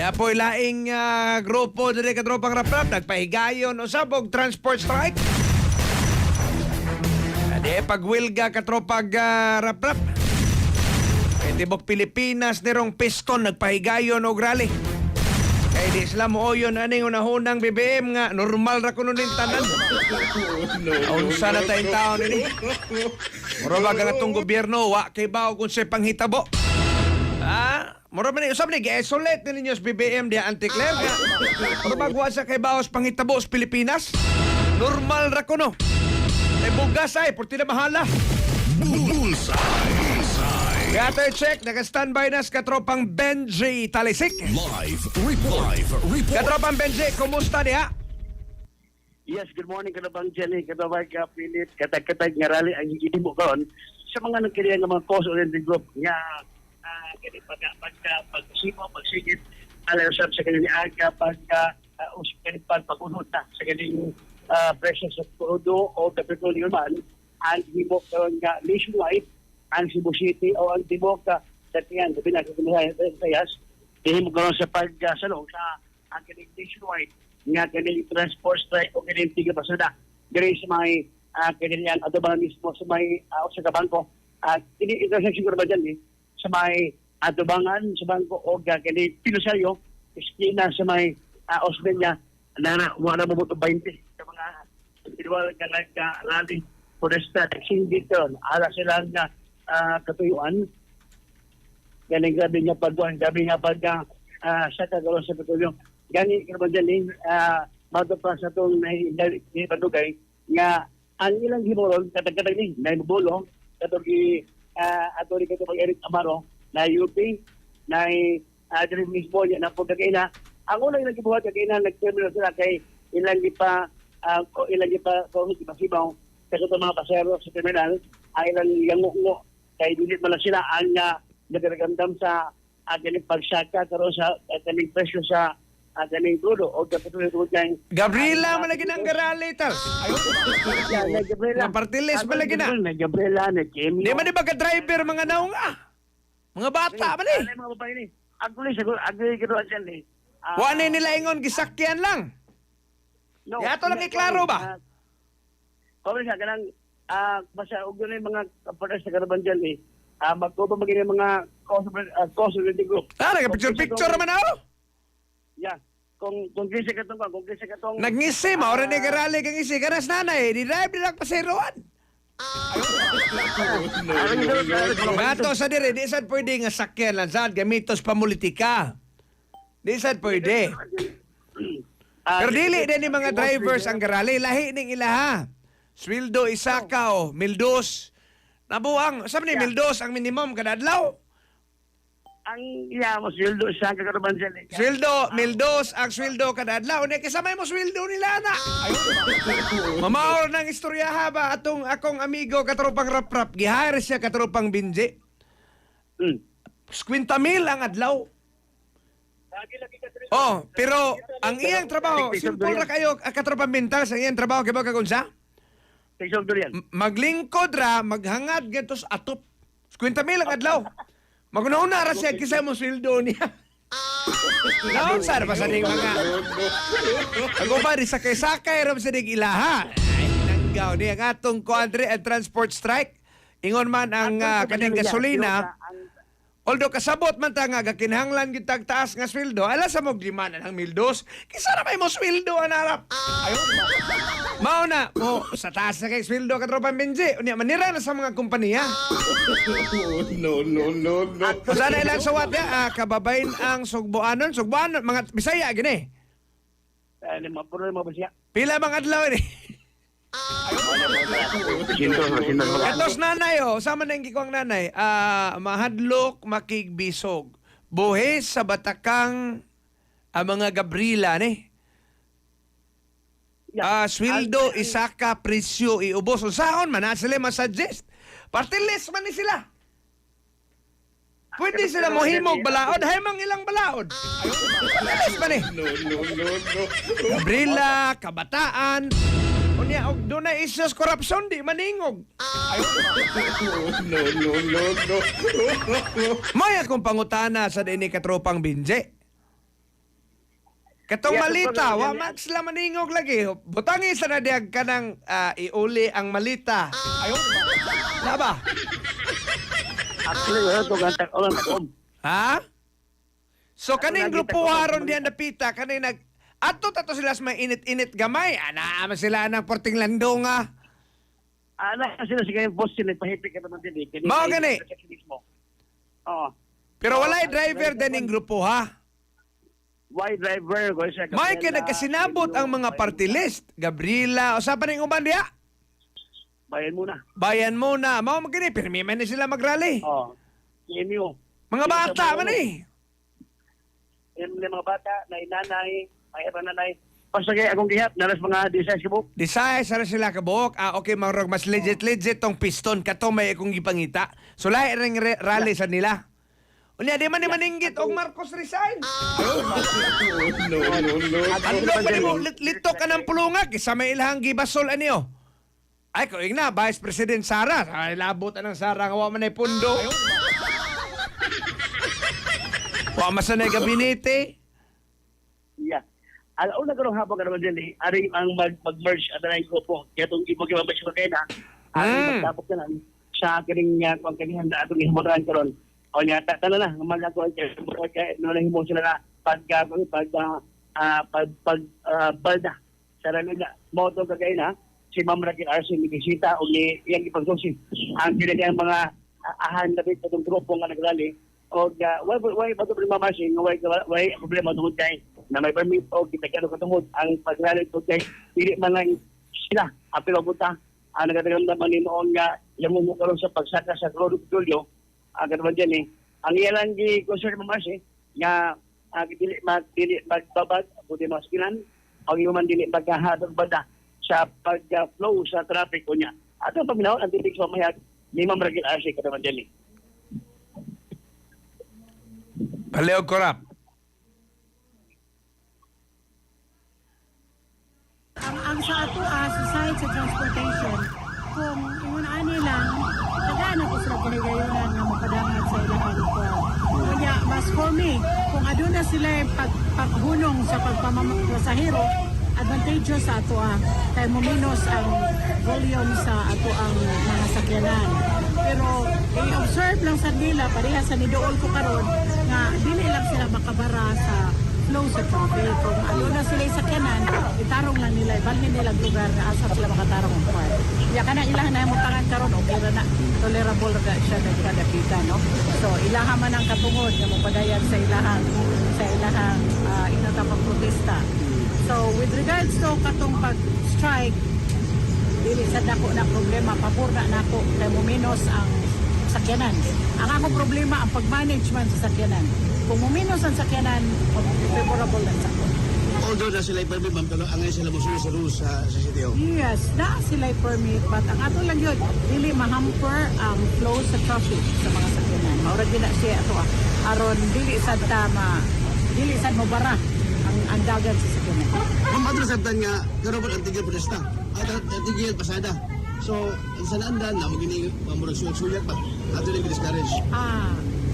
Ya po laing grupo diri ka tropang rap-rap nagpahigayon usab og transport strike. Adi pagwilga ka tropag rap-rap. Tibok Pilipinas nirong piston nagpahigayon og rally. Kay di sila mooyon aning unahunang BBM nga normal ra kuno ning tanan. Unsa na tayong taon ini? Mura ba nga itong gobyerno wa kay bao kung sa panghitabo? Mura ba ni usab ni gi-isolate ninyo sa BBM diya anti-Claire nga. Mura ba guwasa kay bao sa panghitabo sa Pilipinas? Normal ra kuno. Ay bugas ay purti na mahala. Gato check, naka-standby na sa katropang Benji Talisik. Live report. Katropang Benji, kumusta niya? Yes, good morning kadabang Jenny, kadabang Pilit, katag-katag nga rally ang higiti mo karon sa mga nagkiriyan ng mga cause-oriented group nga pagsigit alasap sa kanila aga pag-unod na sa kanilang presyo sa crudo o the petroleum man ang himo karon nga nationwide ang Cebu City o ang Tibok sa tiyan sa pinag-sayas himo karon sa pagsalong sa ang kanilang nationwide nga kanilang transport strike o kanilang tiga-pasada diri sa may kanilang adobangan mismo sa may sa kabangko at ini-intersection ko ba dyan sa may adobangan sa bangko o kanilang Pinosaryo iskina sa may Osmeña na wala mo 20 sa mga individual nga nag-rally protesta hindi doon ala sila nga katuyuan galing gabi nga pagbuhan gabi nga pag sa kagawang sa petrolyo gani naman dyan matapos sa itong naipandugay nga ang ilang himuron katag-katag ni naibubulong katong ato rin katong Eric Amaro na UP na drin mismo niya na pagkakaina ang unang ilang gibuhat kakaina nag-terminal sila kay ilang pa kung masibaw sa katong mga pasero sa terminal ay ilang yango kay dilit man lang sila ang nagagandam sa galing pagsaka karon sa galing presyo sa galing crudo o kapituloy kay Gabriela malagi ng garali tal. Gabriela. Na partilis malagi na. Gabriela na Kim. Di man di ba ka-driver mga naong mga bata man eh. Mga babae ni. Actually siguro agree ko dyan ni. Wa ni nila ingon gisakyan lang. No. Yato lang iklaro ba? Kung siya kanang basta og yung mga kapares sa karaban dyan eh. Magkuba maging mga cause-related group. Nagka-picture naman ako. Yeah. Kung kisa ka tong Nagngisi, maura ni garali kang isi. Kanas nanay, di-drive nila pasiruan. Gato sa dire, di sad pwede nga sakyan lang saan gamitos pamulitika. Di sad pwede. Pero dili din ni mga drivers ang garali. Lahi ning ilaha. Sweldo isaka o mildos. Nabuang, sabi ni mildos ang minimum kada adlaw. ang mo sweldo sa karaban dyan eh. Sweldo, mildos ang sweldo kada adlaw. Ni kasama mo sweldo nila na. Mamaor ng istorya ba atong akong amigo katropang rap-rap. Gihire siya katropang binje. 50,000 ang adlaw. Oh, pero ang iyang trabaho, simple ra kayo katropang mental sa iyang trabaho kay ba kagunsa? Maglingkod ra, maghangad gatos atop. 50,000 ang adlaw. Magunahuna ra siya kisa mo sweldo niya. Naon sar pa sa ning mga. Ako ba di sakay-sakay ra sa ning ilaha. Ay nanggaw ni ang atong Quadri and Transport Strike. Ingon man ang kanang gasolina. Although kasabot man ta nga gakinahanglan gid taas nga sweldo, ala sa mog limanan ang 1,200. Kisa ra may mo sweldo anarap. Ayun. Mao na mo sa taas na kay sweldo ka tropang Benji. Unya manira na sa mga kompanya. No. Sana ilang sawat ya kababain ang Sugboanon, mga Bisaya gini. Mapuro mo ba siya? Pila bang adlaw ni? Katos nanay sama na yung gikwang nanay, mahadlok makigbisog. Buhes sa batakang mga Gabriela ni. Sweldo, isaka, presyo, iubos. Usaon man, sila masuggest. Party list man ni sila. Pwede sila mohimog balaod, haymang ilang balaod. Party list man ni. No. Gabriela, kabataan, unya og doon na issues corruption di maningog. No. May akong pangutana sa dini katropang Binje. Katong Yeah, malita, so, wa man sila maningog lagi. Butangi sa nadiyag ka ng iuli ang malita. Ayaw. Na ba? Actually, wala ito gantak. Wala takom. Ha? So kaning nakita grupo ko, haron malita. diyan napita kaning nag ato tato sila sa may init-init gamay. Ana sila ng porting lando nga. Sila sige boss sila pahipik ka naman din. Mao gani. Oo. Pero walay driver din ng grupo ha. Why driver ko siya? May kaya nagkasinabot ang mga party list. Gabriela, o sa paning uban diya? Bayan muna. Bayan muna. Mao magini, pirmi man ni sila magrally. Oo. Inyo. Mga bata man eh. Yung mga bata, na inanay, may iba nanay. Basta kaya akong gihat, naras mga design sibuk. Desire sa sila kabuok. Okay, marog mas legit tong piston kato may akong gipangita. So lahi ring rally sa nila. Unya di man ni maninggit og Marcos resign. Oh, no, no, no. Ano pa ni mo litok ka ng pulunga kisa may ilahang gibasol aniyo. Ay ko na Vice President Sara, ay labot ng Sara nga wa man ay pundo. Wa masanay gabinete. Yeah. Alauna karong hapon ka naman dyan ari ang mag-merge at na yung grupo. Kaya itong ibag-ibag siya kayo na, magtapos ka na sa kining kung kanihan na itong ihimutan karon. O niya, tala na, mag-ako kaya nalahimo sila na balda. Sa ralo na, moto kagay na, si Ma'am Raquel Arce ni bisita o ni iyang ipagsusi. Ang kinagayang mga ahan na bit itong grupo nga nagrally. O why ba ito problema masing, why problema tungkol kay na may permit o kitakano katungkol ang pagrally ito kay hindi man lang sila apelo buta ang nagkatagamdaman ni noon nga yung mumukaroon sa pagsaka sa Clorupulyo agad naman dyan ang iyalang concern mo masing nga dili magbabad buti maskilan o yung man dili magkahatag bada sa pag-flow sa traffic ko niya. At ang paminahon, ang titig sa mayag ni Ma'am Raquel Arce ka naman dyan Paleog korap. Ang sa ato sa side sa transportation, kung ingunaan nila, tagaan ako sila pinagayunan nga mapadangat sa ilang pagkuhan. Kaya, mas for me, kung aduna sila paghunong sa pagpapasahero, advantageous sa ato kay muminos ang volume sa ato ang mga sakyanan. Pero i-observe lang sa nila, pareha sa nidool ko karon nga dili lang sila makabara sa flow sa traffic. Kung ano na sila sa sakyanan, itarong lang nila, ibalhin nilang lugar na asa sila makatarong ang part. Kaya ka na ilang na mutangan karon, okay na tolerable na siya na kadakita, no? So, ilaha man ang katungod na mapadayan sa ilahang inatapang protesta. So, with regards to katong pag-strike, dili sa dako na problema, pabor na nako kay muminos ang sakyanan. Ang akong problema ang pag-management sa sakyanan. Kung muminos ang sakyanan, favorable na sa ako. Although na sila permit, ma'am, pero angay sila musunod sa rules sa CTO. Yes, na sila permit, but ang ato lang yun, dili mahamper ang flow sa traffic sa mga sakyanan. Maurag din na siya ato aron dili sad mo bara ang dagat sa sakyanan. Ma'am, ato nasabtan nga, karoon po ang tigil protesta. At ang tigil pasada. So, ang sanandan na, magiging mamurag suyak-suyak pa. Ato rin discourage.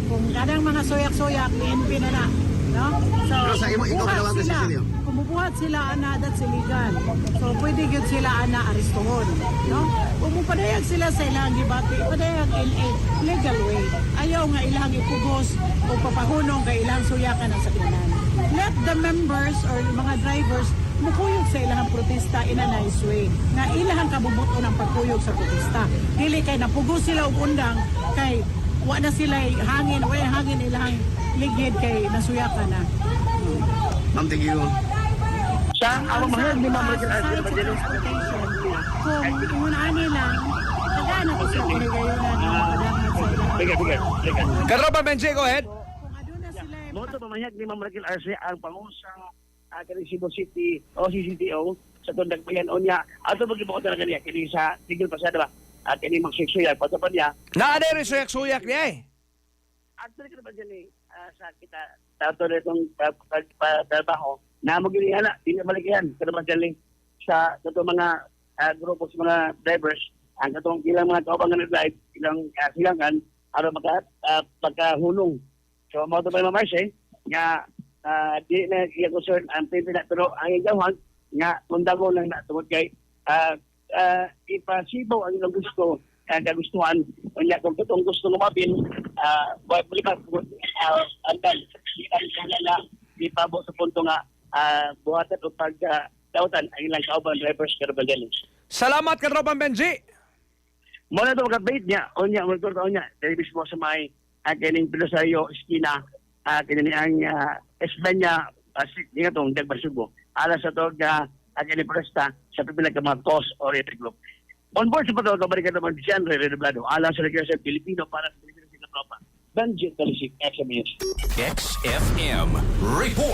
Kung kadang mga soyak-soyak, PNP na na. No? So, Pero sa imo, ikaw panawagan sa sila. Kung bubuhat sila ana, that's illegal. So, pwede yun sila ana aristohon. No? Kung mupadayag sila sa ilang gibati, ipadayag in a legal way. Ayaw nga ilang ipugos o papahunong kay ilang suyakan ang sakyanan. Let the members or mga drivers mukuyog sa ilang protesta in a nice way. Nga ilang kabubuto ng pagkuyog sa protesta. Dili kay napugos sila og undang kay wa na sila hangin ilang ligid kay nasuyakan na. Ma'am, thank you. sa ang mahal ni Ma'am Raquel Arce naman dyan Kung ingunaan nila, tagaan ako sila pinagayunan ng mapadangat sa ilang Karo ba Benji, go ahead. Kung aduna sila Moto pamahayag ni Ma'am Raquel Arce ang pangusang Cebu City o CCTO sa Tundag Bayan o niya. Ato mag-ibukot na niya kini sa tigil pasada ba? At kini magsiksuyag. Patapan niya. Naanay rin suyak-suyak niya eh. Actually ka naman dyan sa kita tato na itong trabaho na mag-inihala. Hindi na balikihan. Ka naman dyan sa itong mga grupo sa mga drivers. Ang itong ilang mga kaubangan na drive, ilang silangan, para pagkahulong. So, moto pa yung Ma'am Arce, nga di na iya concern ang pipila pero ang igawang nga mundamo lang na tungod kay ipasibo ang ilang gusto kagustuhan unya kung tutong gusto lumabin balikat andan di ang na ipabo sa punto nga buhatan o pag dautan ang ilang kauban drivers karabagaling. Salamat ka Tropang Benji. Muna ito magkabait niya. O niya, magkabait niya. Dahil mismo sa may kining Pilosario Esquina, kining ang Esbenya, nga itong Dagbarsugo. Alas sa ito, kining Presta, sa pipilag ka mga cause-oriented group. On board sa pato, kabalikan naman Diyan Ray Redoblado. Alas sa Regression Pilipino para sa Pilipino sa Tropa. Benji Talisik, XMS. XFM Report.